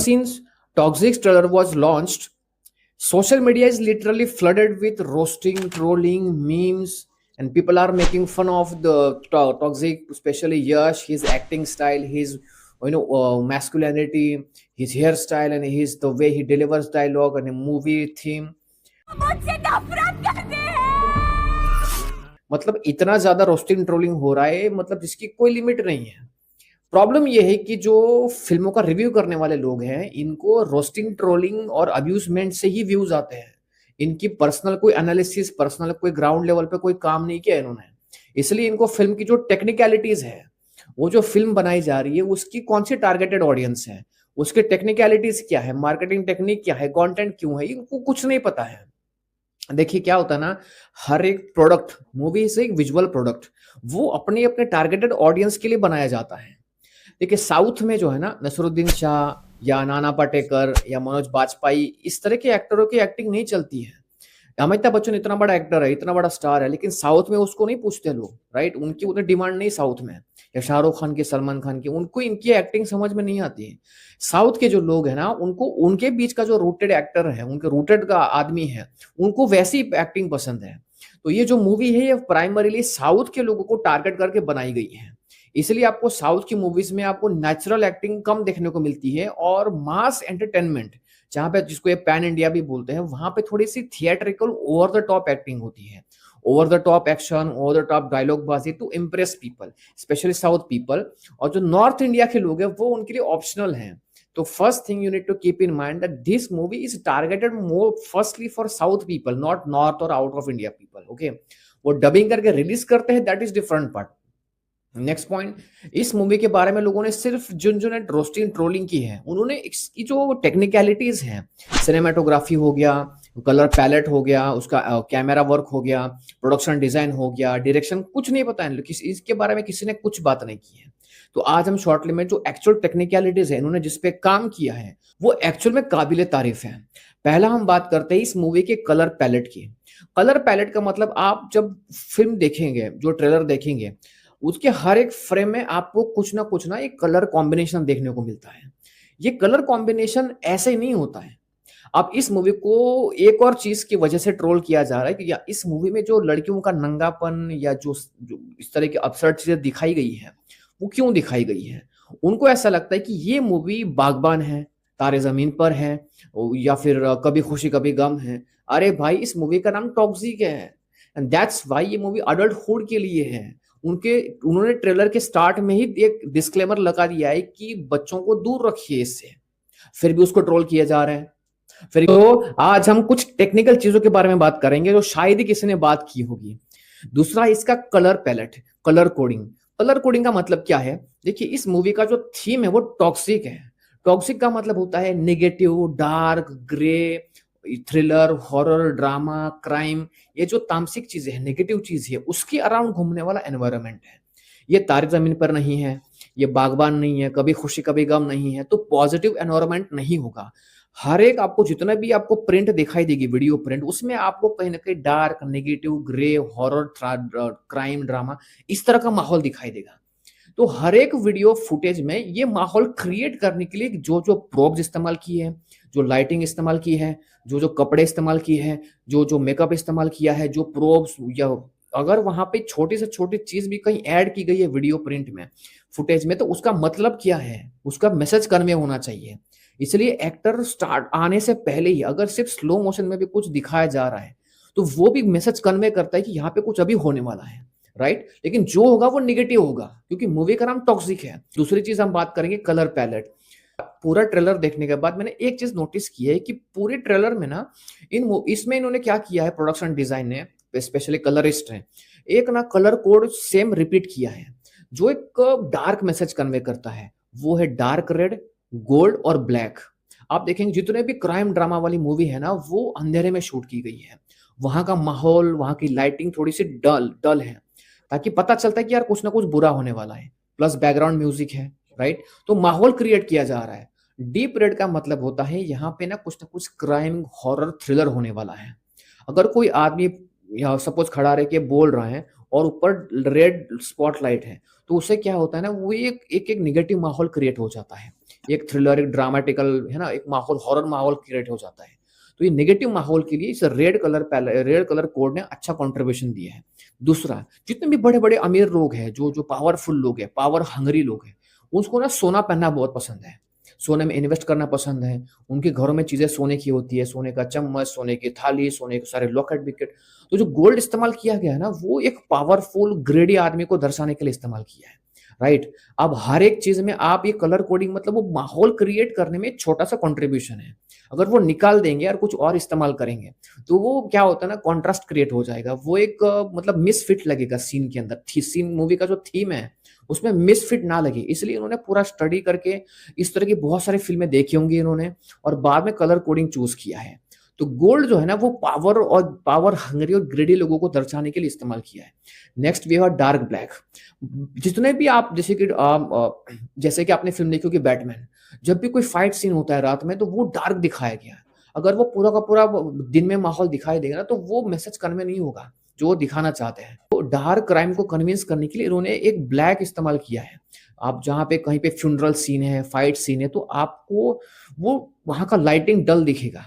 since Toxic's trailer was launched, social media is literally flooded with roasting, trolling, memes, and people are making fun of the Toxic, especially Yash, his acting style, his masculinity, his hairstyle, and his the way he delivers dialogue and a movie theme. मुझसे नफरत करते हैं। मतलब इतना ज्यादा roasting trolling हो रहा है, मतलब जिसकी कोई लिमिट नहीं है। प्रॉब्लम ये है कि जो फिल्मों का रिव्यू करने वाले लोग हैं, इनको रोस्टिंग ट्रोलिंग और अब्यूजमेंट से ही व्यूज आते हैं। इनकी पर्सनल कोई एनालिसिस, पर्सनल कोई ग्राउंड लेवल पे कोई काम नहीं किया इन्होंने। इसलिए इनको फिल्म की जो टेक्निकलिटीज है, वो जो फिल्म बनाई जा रही है उसकी कौन सी टारगेटेड ऑडियंस है, उसके टेक्निकलिटीज क्या है, मार्केटिंग टेक्निक क्या है, कंटेंट क्यों है, इनको कुछ नहीं पता है। देखिए क्या होता है ना, हर एक प्रोडक्ट, मूवी से एक विजुअल प्रोडक्ट, वो अपने अपने टारगेटेड ऑडियंस के लिए बनाया जाता है। देखिए साउथ में जो है ना, नसरुद्दीन शाह या नाना पाटेकर या मनोज बाजपेयी, इस तरह के एक्टरों की एक्टिंग नहीं चलती है। अमिताभ बच्चन इतना बड़ा एक्टर है, इतना बड़ा स्टार है, लेकिन साउथ में उसको नहीं पूछते लोग, राइट? उनकी उतनी डिमांड नहीं साउथ में। या शाहरुख खान की, सलमान खान की, उनको इनकी एक्टिंग समझ में नहीं आती है। साउथ के जो लोग हैं ना, उनको उनके बीच का जो रूटेड एक्टर है, उनके रूटेड का आदमी है, उनको वैसी एक्टिंग पसंद है। तो ये जो मूवी है, ये प्राइमरीली साउथ के लोगों को टारगेट करके बनाई गई है। इसलिए आपको साउथ की मूवीज में आपको नेचुरल एक्टिंग कम देखने को मिलती है, और मास एंटरटेनमेंट, जहां पे जिसको ये पैन इंडिया भी बोलते हैं, वहां पे थोड़ी सी theatrical over the top acting होती है। Over the top action, over the top dialogue बाजी to impress people, specially south people. और जो नॉर्थ इंडिया के लोग हैं, वो उनके लिए ऑप्शनल हैं। तो first thing you need to keep in mind that this movie is targeted more firstly for south people, not north और out of India people. Okay, वो डबिंग करके रिलीज करते हैं, that is different part. Next point, इस movie के बारे में लोगों ने सिर्फ झुनझुने रोस्टिंग ट्रोलिंग की है। उन्होंने इसकी जो टेक्निकलिटीज हैं, सिनेमाटोग्राफी हो गया, कलर पैलेट हो गया, उसका कैमरा वर्क हो गया, प्रोडक्शन डिजाइन हो गया, डायरेक्शन, कुछ नहीं पता है, इसके बारे में किसी ने कुछ बात नहीं की है। तो आज हम शॉर्टली में जो एक्चुअल टेक्निकलिटीज है, इन्होंने जिसपे काम किया है, वो एक्चुअल में काबिले तारीफ है। पहला हम बात करते हैं इस मूवी के कलर पैलेट की। कलर पैलेट का मतलब, आप जब फिल्म देखेंगे, जो ट्रेलर देखेंगे, उसके हर एक फ्रेम में आपको कुछ ना एक कलर कॉम्बिनेशन देखने को मिलता है। ये कलर कॉम्बिनेशन ऐसे ही नहीं होता है। अब इस मूवी को एक और चीज की वजह से ट्रोल किया जा रहा है कि या इस मूवी में जो लड़कियों का नंगापन या जो इस तरह की अपसर्ड चीजें दिखाई गई है, वो क्यों दिखाई गई है? उनको ऐसा लगता है कि ये मूवी बागबान है, तारे जमीन पर है, या फिर कभी खुशी कभी गम है। अरे भाई, इस मूवी का नाम टॉक्सिक है, एंड दैट्स व्हाई ये मूवी अडल्टहुड के लिए है। उन्होंने ट्रेलर के स्टार्ट में ही एक डिस्क्लेमर लगा दिया है कि बच्चों को दूर रखिए इससे, फिर भी उसको ट्रोल किया जा रहा है। फिर तो आज हम कुछ टेक्निकल चीजों के बारे में बात करेंगे जो शायद ही किसी ने बात की होगी। दूसरा, इसका colour palette, colour coding. Colour coding का मतलब क्या है? देखिए, इस मूवी का जो थीम है वो टॉक्सिक है। टॉक्सिक का मतलब होता है negative, dark, grey, thriller, horror, drama, crime. ये जो तामसिक चीजें हैं, नेगेटिव चीज है, उसके अराउंड घूमने वाला एनवायरनमेंट है। ये तारे जमीन पर नहीं है, ये बागबान नहीं है, कभी खुशी कभी गम नहीं है, तो पॉजिटिव एनवायरनमेंट नहीं होगा। हर एक आपको जितना भी आपको प्रिंट दिखाई देगी, वीडियो प्रिंट, उसमें आपको कहीं ना कहीं dark, negative, grey, horror, crime, drama, इस तरह का माहौल दिखाई देगा। तो हर एक वीडियो फुटेज में ये माहौल क्रिएट करने के लिए जो जो प्रोब्स इस्तेमाल की है, जो लाइटिंग इस्तेमाल की है, जो जो कपड़े इस्तेमाल किए हैं, जो जो मेकअप इस्तेमाल किया है, जो प्रोब्स, या अगर वहां पे छोटी से छोटी चीज भी कहीं ऐड की गई है वीडियो प्रिंट में, फुटेज में, तो उसका मतलब क्या है, उसका मैसेज कन्वे होना चाहिए। इसलिए एक्टर स्टार्ट आने से पहले ही अगर सिर्फ स्लो मोशन में भी कुछ दिखाया जा रहा है, तो वो भी मैसेज कन्वे करता है कि यहाँ पे कुछ अभी होने वाला है, राइट? लेकिन जो होगा वो निगेटिव होगा, क्योंकि मूवी का नाम टॉक्सिक है। दूसरी चीज हम बात करेंगे कलर पैलेट। पूरा ट्रेलर देखने के बाद मैंने एक चीज नोटिस की है कि पूरे ट्रेलर में ना, इसमें इन्होंने क्या किया है, प्रोडक्शन डिजाइन ने, स्पेशली कलरिस्ट ने, एक ना कलर कोड सेम रिपीट किया है, जो एक डार्क मैसेज कन्वे करता है। वो है डार्क रेड, गोल्ड और ब्लैक। आप देखेंगे जितने भी क्राइम ड्रामा वाली मूवी है ना, वो अंधेरे में शूट की गई है। वहां का माहौल, वहां की लाइटिंग थोड़ी सी डल है, ताकि पता चलता है कि यार कुछ ना कुछ बुरा होने वाला है। प्लस बैकग्राउंड म्यूजिक है, राइट? तो माहौल क्रिएट किया जा रहा है। डीप रेड का मतलब होता है यहाँ पे ना कुछ क्राइम, हॉरर, थ्रिलर होने वाला है। अगर कोई आदमी या सपोज खड़ा रह के बोल रहा है और ऊपर रेड स्पॉटलाइट है, तो उससे क्या होता है ना, वो एक निगेटिव माहौल क्रिएट हो जाता है। एक थ्रिलर, एक ड्रामेटिकल, है ना, एक माहौल, हॉरर माहौल क्रिएट हो जाता है। तो ये नेगेटिव माहौल के लिए इस रेड कलर कोड ने अच्छा कंट्रीब्यूशन दिया है। दूसरा, जितने भी बड़े-बड़े अमीर लोग हैं, जो पावरफुल लोग हैं, पावर हंग्री लोग हैं, उसको ना सोना पहनना बहुत पसंद है। सोने में इन्वेस्ट करना पसंद है। उनके घरों में चीज़ें सोने की होती है, सोने का चम्मच, सोने की थाली, सोने के सारे लॉकेट-बिकेट। तो जो गोल्ड इस्तेमाल किया गया है ना, वो एक पावरफुल ग्रेडी आदमी को दर्शाने के लिए इस्तेमाल किया है, राइट? अब हर एक चीज़ में आप ये कलर कोडिंग मतलब वो माहौल क्रिएट करने में एक छोटा-सा कंट्रीब्यूशन है। अगर वो निकाल देंगे और कुछ और इस्तेमाल करेंगे, तो वो क्या होता है ना, कॉन्ट्रास्ट क्रिएट हो जाएगा। वो एक मतलब मिसफिट लगेगा सीन के अंदर। थी सीन मूवी का जो थीम है, उसमें मिसफिट ना लगे, इसलिए इन्होंने पूरा स्टडी करके इस तरह की बहुत सारी फ़िल्में देखी होंगी इन्होंने और बाद में कलर कोडिंग चूज़ किया है। तो गोल्ड जो है ना, वो पावर हंग्री और ग्रीडी लोगों को दर्शाने के लिए इस्तेमाल किया है। Next we have dark black. जितने भी आप जैसे कि आपने फ़िल्म देखी होगी बैटमैन, जब भी कोई फाइट सीन होता है रात में, तो वो डार्क दिखाया गया है। अगर वो पूरा का पूरा दिन में माहौल दिखाई देगा ना, तो वो मैसेज कन्वे नहीं होगा, जो वो दिखाना चाहते हैं। तो डार्क क्राइम को कन्विंस करने के लिए इन्होंने एक ब्लैक इस्तेमाल किया है। आप जहाँ पे कहीं पे फ्यूनरल सीन है, फाइट सीन है, तो आपको वो वहाँ का लाइटिंग डल दिखेगा,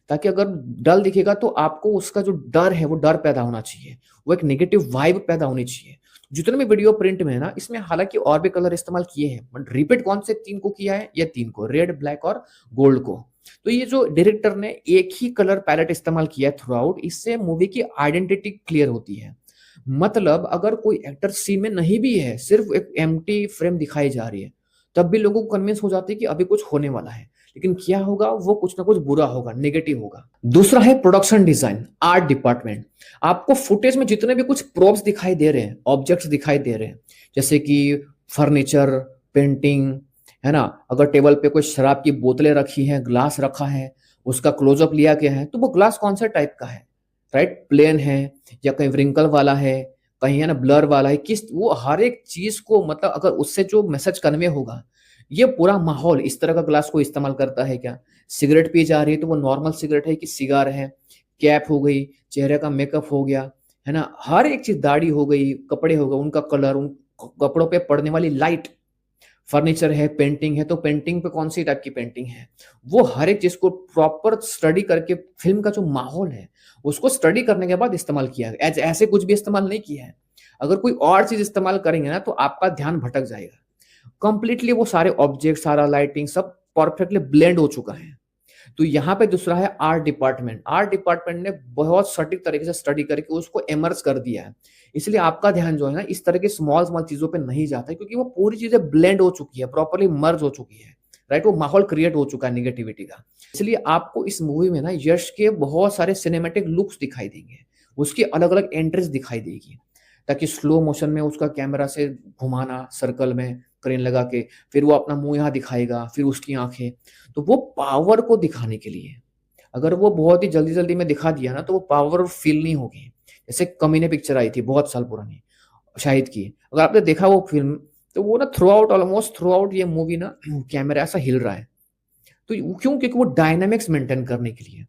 ताकि अगर डल दिखेगा तो आपको उसका जो डर है, वो डर पैदा होना चाहिए। वो एक नेगेटिव वाइब पैदा होनी चाहिए। जितने भी वीडियो प्रिंट में है ना, इसमें हालाँकि और भी कलर इस्तेमाल किए हैं, बट रिपीट कौन से 3 को किया है? ये 3 को, रेड, ब्लैक और गोल्ड को। तो ये जो डायरेक्टर ने एक ही कलर पैलेट इस्तेमाल किया है थ्रू आउट, इससे मूवी की आइडेंटिटी क्लियर होती है। मतलब अगर कोई एक्टर सीन में नहीं भी है, सिर्फ एक एम्प्टी फ्रेम दिखाई जा रही है, तब भी लोगों को कन्विंस हो जाती है कि अभी कुछ होने वाला है। लेकिन क्या होगा? वो कुछ ना कुछ बुरा होगा, नेगेटिव होगा। दूसरा है प्रोडक्शन डिजाइन, आर्ट डिपार्टमेंट। आपको फुटेज में जितने भी कुछ प्रोप्स दिखाई दे रहे हैं, ऑब्जेक्ट्स दिखाई दे रहे हैं, जैसे कि फर्नीचर, पेंटिंग, है ना? अगर टेबल पे कोई शराब की बोतलें रखी हैं, ग्लास रखा है, उसका क्लोज़अप लिया गया है, तो वो ग्लास कौन से टाइप का है, राइट? प्लेन है या कहीं व्रिंकल वाला है, कहीं है ना ब्लर वाला है, किस वो हर एक चीज़ को मतलब अगर उससे जो मैसेज कन्वे होगा, ये पूरा माहौल इस तरह का ग्लास कोई इस्तेमाल करता है क्या? सिगरेट पी जा रही है तो वो नॉर्मल सिगरेट है कि सिगार है? कैप हो गई, चेहरे का मेकअप हो गया, है ना? हर एक चीज़, दाढ़ी हो गई, कपड़े हो गए, उनका कलर, उन क कपड़ों पे पड़ने वाली लाइट, फर्नीचर है, पेंटिंग है, तो पेंटिंग पे कौन-सी टाइप की पेंटिंग है। वो हर एक चीज़ को प्रॉपर स्टडी करके फ़िल्म का जो माहौल है, उसको स्टडी करने के बाद इस्तेमाल किया गया। ऐसे कुछ भी इस्तेमाल नहीं किया है। अगर कोई और चीज़ इस्तेमाल करेंगे ना, तो आपका ध्यान भटक जाएगा। कंप्लीटली वो सारे ऑब्जेक्ट, सारा लाइटिंग सब परफेक्टली ब्लेंड हो चुका है। तो यहाँ पे दूसरा है आर्ट डिपार्टमेंट। आर्ट डिपार्टमेंट ने बहुत सटीक तरीके से स्टडी करके उसको इमर्ज कर दिया है। इसलिए आपका ध्यान जो है ना, इस तरह के स्मॉल-स्मॉल चीज़ों पे नहीं जाता है, क्योंकि वो पूरी चीज़ें ब्लेंड हो चुकी है, प्रॉपर्ली मर्ज हो चुकी है, राइट? वो माहौल क्रिएट हो चुका है नेगेटिविटी का। इसलिए आपको इस मूवी में ना यश के बहुत सारे सिनेमैटिक लुक्स दिखाई देंगे। उसकी अलग-अलग एंट्रीज़ दिखाई देगी, ताकि स्लो मोशन में उसका कैमरा से घुमाना सर्कल में क्रेन लगा के, फिर वो अपना मुँह यहाँ दिखाएगा, फिर उसकी आँखें। तो वो पावर को दिखाने के लिए, अगर वो बहुत ही जल्दी-जल्दी में दिखा दिया ना, तो वो पावर फ़ील नहीं होगी। जैसे कमीने पिक्चर आई थी बहुत साल पुरानी, शाहिद की। अगर आपने देखा वो फ़िल्म, तो वो ना ऑलमोस्ट थ्रू आउट ये मूवी ना कैमरा ऐसा हिल रहा है। तो क्यों? क्योंकि वो डायनामिक्स मेंटेन करने के लिए।